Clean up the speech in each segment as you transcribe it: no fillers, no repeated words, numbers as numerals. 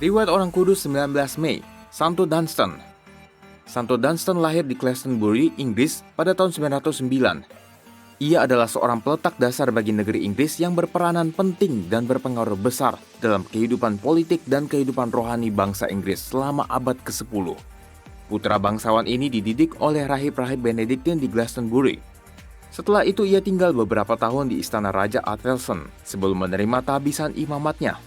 Riwayat Orang Kudus 19 Mei, Santo Dunstan. Santo Dunstan lahir di Glastonbury, Inggris pada tahun 909. Ia adalah seorang peletak dasar bagi negeri Inggris yang berperanan penting dan berpengaruh besar dalam kehidupan politik dan kehidupan rohani bangsa Inggris selama abad ke-10. Putra bangsawan ini dididik oleh rahib-rahib Benediktin di Glastonbury. Setelah itu ia tinggal beberapa tahun di istana Raja Athelson sebelum menerima tabisan imamatnya.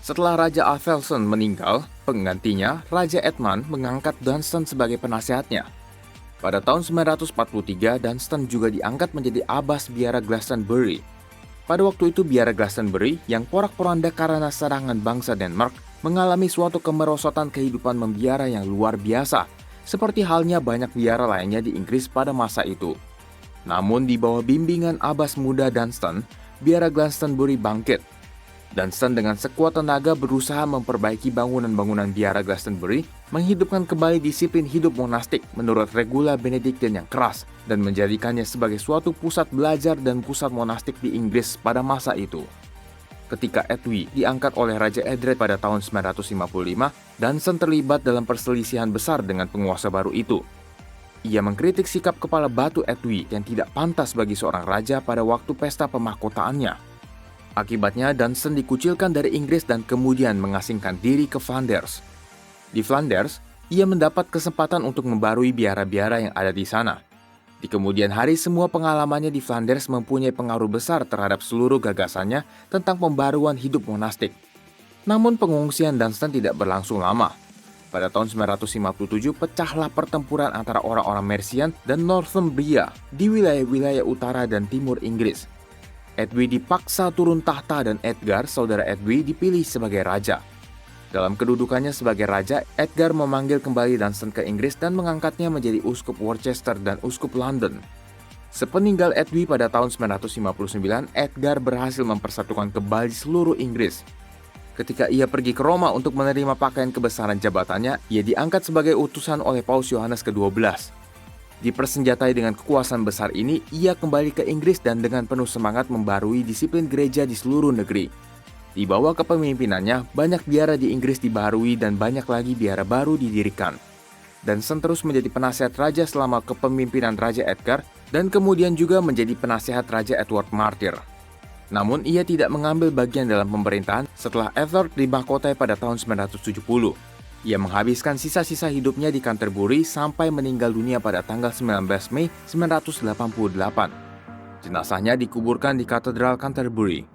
Setelah Raja Athelson meninggal, penggantinya, Raja Edmund mengangkat Dunstan sebagai penasehatnya. Pada tahun 943, Dunstan juga diangkat menjadi Abbas Biara Glastonbury. Pada waktu itu Biara Glastonbury yang porak-poranda karena serangan bangsa Denmark mengalami suatu kemerosotan kehidupan membiara yang luar biasa, seperti halnya banyak biara lainnya di Inggris pada masa itu. Namun di bawah bimbingan Abbas muda Dunstan, Biara Glastonbury bangkit. Dunstan dengan sekuat tenaga berusaha memperbaiki bangunan-bangunan biara Glastonbury, menghidupkan kembali disiplin hidup monastik menurut regula Benediktin yang keras, dan menjadikannya sebagai suatu pusat belajar dan pusat monastik di Inggris pada masa itu. Ketika Edwy diangkat oleh Raja Edred pada tahun 955, Dunstan terlibat dalam perselisihan besar dengan penguasa baru itu. Ia mengkritik sikap kepala batu Edwy yang tidak pantas bagi seorang raja pada waktu pesta pemahkotaannya. Akibatnya, Dunstan dikucilkan dari Inggris dan kemudian mengasingkan diri ke Flanders. Di Flanders, ia mendapat kesempatan untuk membarui biara-biara yang ada di sana. Di kemudian hari, semua pengalamannya di Flanders mempunyai pengaruh besar terhadap seluruh gagasannya tentang pembaruan hidup monastik. Namun pengungsian Dunstan tidak berlangsung lama. Pada tahun 957, pecahlah pertempuran antara orang-orang Mercian dan Northumbria di wilayah-wilayah utara dan timur Inggris. Edwy dipaksa turun tahta dan Edgar, saudara Edwy, dipilih sebagai raja. Dalam kedudukannya sebagai raja, Edgar memanggil kembali Dunstan ke Inggris dan mengangkatnya menjadi uskup Worcester dan uskup London. Sepeninggal Edwy pada tahun 959, Edgar berhasil mempersatukan kembali seluruh Inggris. Ketika ia pergi ke Roma untuk menerima pakaian kebesaran jabatannya, ia diangkat sebagai utusan oleh Paus Yohanes ke-12. Dipersenjatai dengan kekuasaan besar ini, ia kembali ke Inggris dan dengan penuh semangat membarui disiplin gereja di seluruh negeri. Di bawah kepemimpinannya, banyak biara di Inggris dibaharui dan banyak lagi biara baru didirikan. Dunstan terus menjadi penasihat raja selama kepemimpinan Raja Edgar dan kemudian juga menjadi penasihat Raja Edward Martyr. Namun ia tidak mengambil bagian dalam pemerintahan setelah Edward dimahkotai pada tahun 970. Ia menghabiskan sisa-sisa hidupnya di Canterbury sampai meninggal dunia pada tanggal 19 Mei 988. Jenazahnya dikuburkan di Katedral Canterbury.